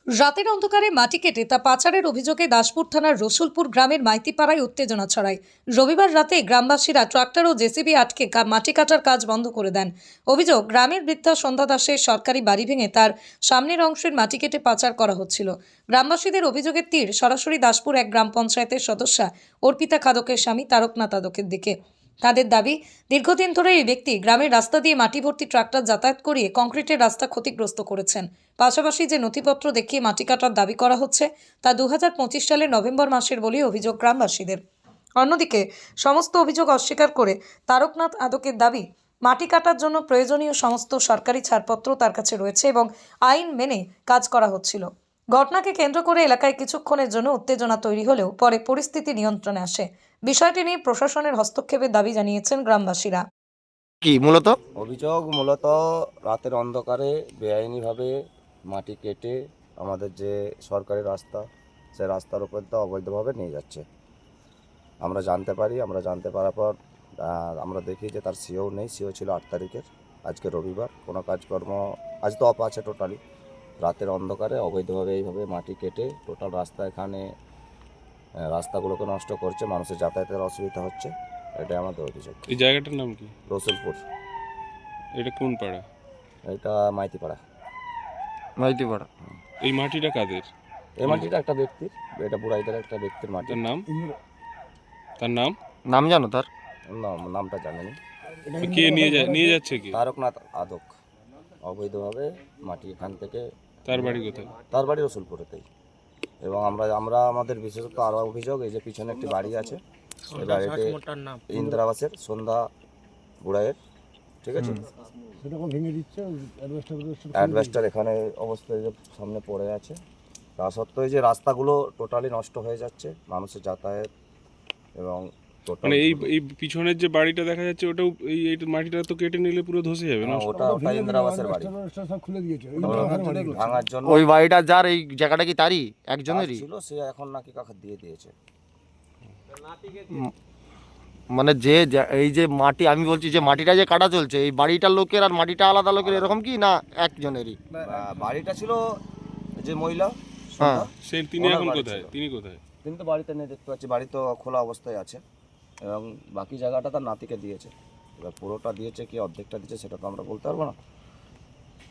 রাতের অন্ধকারে মাটি কেটে তা পাচারের অভিযোগে দাসপুর থানার রসুলপুর গ্রামের মাইতিপাড়ায় উত্তেজনা ছড়ায়। রবিবার রাতে গ্রামবাসীরা ট্রাক্টর ও জেসিবি আটকে মাটি কাটার কাজ বন্ধ করে দেন। অভিযোগ, গ্রামের বৃদ্ধা সন্ধ্যা দাসের সরকারি বাড়ি ভেঙে তার সামনের অংশের মাটি কেটে পাচার করা হচ্ছিল। গ্রামবাসীদের অভিযোগের তীর সরাসরি দাসপুর এক গ্রাম পঞ্চায়েতের সদস্যা অর্পিতা খাদকের স্বামী তারকনাথ খাদকের দিকে। তাদের দাবি, দীর্ঘদিন ধরে এই ব্যক্তি গ্রামের রাস্তা দিয়ে মাটি ভর্তি ট্রাক্টর যাতায়াত করিয়ে কংক্রিটের রাস্তা ক্ষতিগ্রস্ত করেছেন। পাশাপাশি যে নথিপত্র দেখিয়ে মাটি কাটার দাবি করা হচ্ছে তা 2025 সালের নভেম্বর মাসের বলে অভিযোগ গ্রামবাসীদের। অন্যদিকে সমস্ত অভিযোগ অস্বীকার করে তারকনাথ খাদকের দাবি, মাটি কাটার জন্য প্রয়োজনীয় সমস্ত সরকারি ছাড়পত্র তার কাছে রয়েছে এবং আইন মেনে কাজ করা হচ্ছিল। ঘটনাকে কেন্দ্র করে এলাকায় কিছুক্ষণের জন্য উত্তেজনা তৈরি হলেও পরে পরিস্থিতি নিয়ন্ত্রণে আসে। বিষয়টি নিয়ে প্রশাসনের হস্তক্ষেপের দাবি জানিয়েছেন গ্রামবাসীরা। কি মূলত অভিযোগ মূলত রাতের অন্ধকারে বেআইনিভাবে মাটি কেটে আমাদের যে সরকারি রাস্তা, সেই রাস্তার উপর তো অবৈধভাবে নিয়ে যাচ্ছে। আমরা জানতে পারার পর আমরা দেখি যে তার সিও নেই। সিও ছিল 8 তারিখের, আজকে রবিবার, কোনো কাজকর্ম আজ তো অফ আছে টোটালি। রাতের অন্ধকারে অবৈধভাবে এইভাবে মাটি কেটে টোটাল রাস্তা এখানে রাস্তাগুলোকে নষ্ট করছে, মানুষের যাতায়াতের অসুবিধা হচ্ছে। এটাই আমাদের অভিযোগ। এই জায়গাটার নাম কি? রসুলপুর। এটা কোন পাড়া? এটা মাইতিপাড়া। মাইতিপাড়া। এই মাটিটা কাদের? এই মাটিটা একটা ব্যক্তির, এটা বুড়াইদের একটা ব্যক্তির মাটি। তার নাম নাম জানো তার? নামটা জানেনি। কে নিয়ে যাচ্ছে কি? তারকনাথ খাদক অবৈধভাবে মাটি এখান থেকে। তার বাড়ি কোথায়? তার বাড়ি রসুলপুরেতেই। এবং আমরা আমাদের বিশেষত আরও অভিযোগ, এই যে পিছনে একটি বাড়ি আছে, এই বাড়িতে ইন্দিরাবাসের সন্ধ্যা বুড়াইয়ের, ঠিক আছে, অ্যাডভেস্টার এখানে অবস্থায় যে সামনে পড়ে আছে। তা সত্ত্বেও যে রাস্তাগুলো টোটালি নষ্ট হয়ে যাচ্ছে, মানুষের যাতায়াত এবং মানে এই পিছনের যে বাড়িটা দেখা যাচ্ছে ওটাও এই মাটিটা তো কেটে নিলে পুরো ধসে যাবে না? ওটা ইন্দিরাবাসের বাড়ি ভাঙার জন্য। ওই বাড়িটা যার, এই জায়গাটা কি তারই একজনেরই ছিল, সে এখন নাকি কাকে দিয়ে দিয়েছে। মানে এই যে মাটি, আমি বলছি যে মাটিটা যে কাটা চলছে, এই বাড়িটার লোকের আর মাটিটা আলাদা লোকের এরকম কি না একজনেরই? বাড়িটা ছিল যে মহিলা, হ্যাঁ, তিনি এখন কোথায়? তিনি তো বাড়িতে নেই, দেখতে পাচ্ছি বাড়ি তো খোলা অবস্থায় আছে, এবং বাকি জায়গাটা তার নাতিকে দিয়েছে। এবার পুরোটা দিয়েছে কি অর্ধেকটা দিয়েছে সেটা তো আমরা বলতে পারবো না।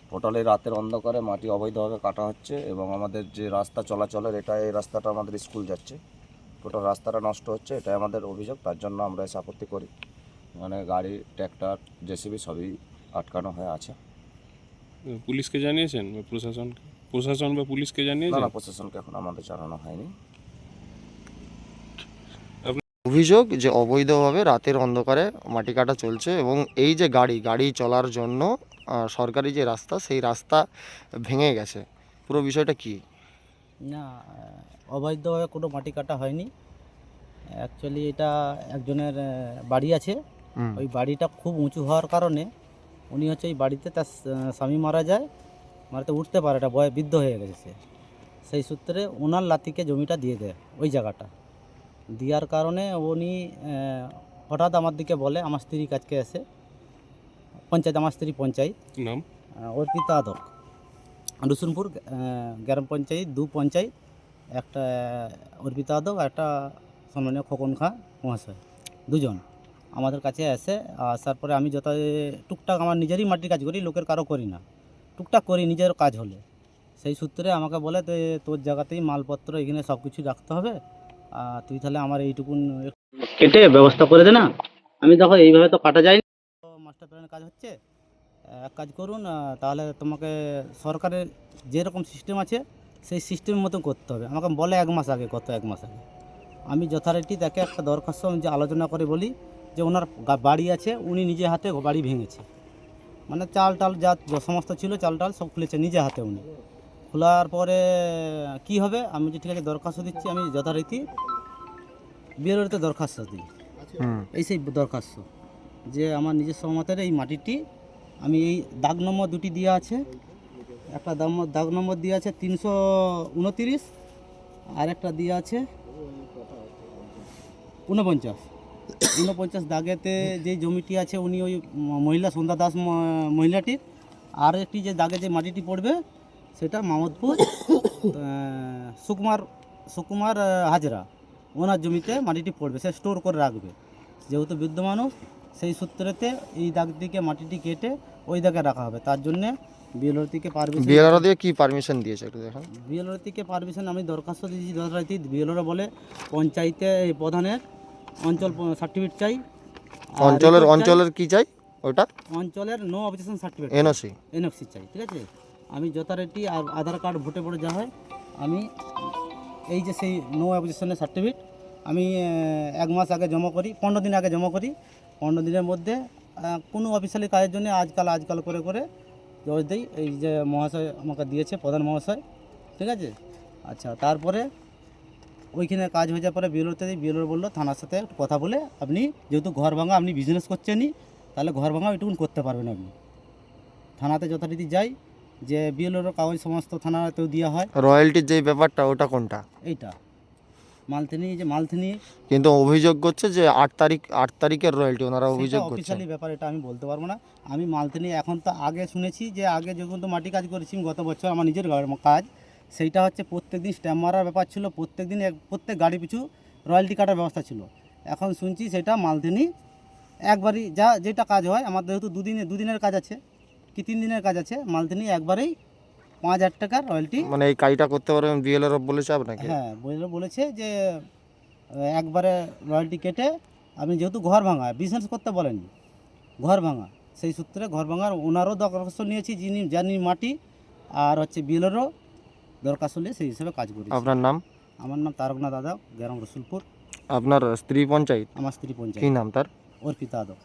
টোটালি রাতের অন্ধকারে মাটি অবৈধভাবে কাটা হচ্ছে, এবং আমাদের যে রাস্তা চলাচলের, এই রাস্তাটা আমাদের স্কুল যাচ্ছে, টোটাল রাস্তাটা নষ্ট হচ্ছে। এটাই আমাদের অভিযোগ, তার জন্য আমরা এসে আপত্তি করি। মানে গাড়ি, ট্র্যাক্টর, জেসিবি সবই আটকানো হয়ে আছে। পুলিশকে জানিয়েছেন বা প্রশাসন বা পুলিশকে জানিয়েছেন? না, প্রশাসনকে এখন আমাদের জানানো হয়নি। অভিযোগ যে অবৈধভাবে রাতের অন্ধকারে মাটি কাটা চলছে, এবং এই যে গাড়ি চলার জন্য সরকারি যে রাস্তা, সেই রাস্তা ভেঙে গেছে। পুরো বিষয়টা কি? না, অবৈধভাবে কোনো মাটি কাটা হয়নি। অ্যাকচুয়ালি এটা একজনের বাড়ি আছে। ওই বাড়িটা খুব উঁচু হওয়ার কারণে উনি হচ্ছে এই বাড়িতে তার স্বামী মারা যায়, মারাতে উঠতে পারে, এটা বৃদ্ধ হয়ে গেছে সে। সেই সূত্রে ওনার লাতিকে জমিটা দিয়ে দেয়। ওই জায়গাটা দেওয়ার কারণে উনি হঠাৎ আমার দিকে বলে, আমার স্ত্রী কাছকে এসে পঞ্চায়েত, আমার স্ত্রী পঞ্চায়েত নাম অর্পিতা খাদক, রসুলপুর গ্রাম পঞ্চায়েত 2 পঞ্চায়েত, একটা অর্পিতা খাদক, একটা সম্মানীয় খোকন খাঁ মহাশয়, দুজন আমাদের কাছে এসে আসার পরে আমি যত টুকটাক আমার নিজেরই মাটির কাজ করি, লোকের কারো করি না, টুকটাক করি নিজের কাজ হলে। সেই সূত্রে আমাকে বলে, তোর জায়গাতেই মালপত্র এখানে সব কিছু রাখতে হবে, তুই তাহলে আমার এইটুকুন কেটে ব্যবস্থা করে দে না। আমি দেখো এইভাবে তো কাটা যায় না, মাস্টার প্ল্যানের কাজ হচ্ছে, এক কাজ করুন, তাহলে তোমাকে সরকারের যেরকম সিস্টেম আছে সেই সিস্টেমের মতো করতে হবে। আমাকে বলে 1 মাস আগে, গত 1 মাস আগে আমি যথারীতি তাকে একটা দরখাস্ত আমি যে আলোচনা করে বলি যে ওনার বাড়ি আছে, উনি নিজে হাতে বাড়ি ভেঙেছে, মানে চাল টাল যা সমস্ত ছিল, চাল টাল সব খুলেছে নিজে হাতে। উনি খোলার পরে কি হবে, আমি যে ঠিক আছে দরখাস্ত দিচ্ছি, আমি যথারীতি বিএলওতে দরখাস্ত দিই। এই সেই দরখাস্ত যে আমার নিজের সহমতের এই মাটিটি, আমি এই দাগ নম্বর 2টি দেওয়া আছে, একটা দাগ নম্বর দেওয়া আছে 329, আর একটা দেওয়া আছে 49 দাগেতে যে জমিটি আছে, উনি ওই মহিলা সন্ধ্যা দাস মহিলাটির। আর একটি যে দাগে যে মাটিটি পড়বে সেটা মামদপুর সুকুমার হাজরা ওনার জমিতে মাটিটি পড়বে, সে স্টোর করে রাখবে। যেহেতু বৃদ্ধ মানুষ, সেই সূত্রেতে এই দাগ দিকে মাটিটি কেটে ওই দাগে রাখা হবে। তার জন্যে বিএলআর থেকে পারমিশন, বিএলআর দিয়ে কি পারমিশন দিয়েছে একটু দেখান। বিএলআর থেকে পারমিশন আমি দরখাস্ত দিয়েছি যথারীতি। বিএলআর বলে পঞ্চায়েতে এই প্রধানের অঞ্চল সার্টিফিকেট চাই। আর অঞ্চলের report চাই। অঞ্চলের কি চাই ওটা? অঞ্চলের no objection certificate, NOC. NFC চাই, ঠিক আছে। আমি যথারীতি আর আধার কার্ড ভোটে পড়ে যা হয়, আমি এই যে সেই নো অবজেকশনের সার্টিফিকেট আমি 1 মাস আগে জমা করি, 15 দিন আগে জমা করি। 15 দিনের মধ্যে কোনো অফিসিয়ালি কাজের জন্য আজকাল করে জজ দিই। এই যে মহাশয় আমাকে দিয়েছে, প্রধান মহাশয়, ঠিক আছে। আচ্ছা, তারপরে ওইখানে কাজ হয়ে যাওয়ার পরে বিএলওতে দিই। বিএলও বললো থানার সাথে একটু কথা বলে আপনি যেহেতু ঘর ভাঙা, আপনি বিজনেস করছেনই, তাহলে ঘর ভাঙা এটুকুন করতে পারবেন আপনি। থানাতে যথারীতি যাই, যে বিএলওর কাগজ সমস্ত থানাতেও দেওয়া হয়। রয়্যালটির যে ব্যাপারটা ওটা কোনটা? এইটা মালথিনি কিন্তু অভিযোগ করছে যে 8 তারিখের রয়্যালটি ওনারা অভিযোগ করছে। অফিসিয়ালি ব্যাপার, এটা আমি বলতে পারবো না। আমি মালথিনি এখন তো আগে শুনেছি যে আগে যখন তো মাটি কাজ করেছি গত বছর, আমার নিজের কাজ, সেইটা হচ্ছে প্রত্যেকদিন স্ট্যাম্প মারার ব্যাপার ছিল, প্রত্যেক গাড়ি পিছু রয়্যালটি কাটার ব্যবস্থা ছিল। এখন শুনছি সেটা মালথিনি একবারই যেটা কাজ হয়, আমার যেহেতু দুদিনের কাজ আছে কি 3 দিনের কাজ আছে, মালথিনি একবারেই 5,000 টাকার রয়্যালটি। মানে এই কাজটা করতে পারবেন বিএলআর বলেছে আপনাকে? হ্যাঁ, বলেছে যে একবারে রয়্যালটি কেটে, আপনি যেহেতু ঘর ভাঙা, বিজনেস করতে বলেনি, ঘর ভাঙা, সেই সূত্রে ঘর ভাঙার ওনারও দরখাস্ত নিয়েছি, জানি মাটি আর হচ্ছে বিলেরও দরখাস্ত নিয়ে সেই হিসেবে কাজ করি। আপনার নাম? আমার নাম তারকনাথ আদক, গ্রাম রসুলপুর। আপনার স্ত্রী পঞ্চায়েত? আমার স্ত্রী কি পঞ্চায়েত নাম তার? অর্পিতা আদক।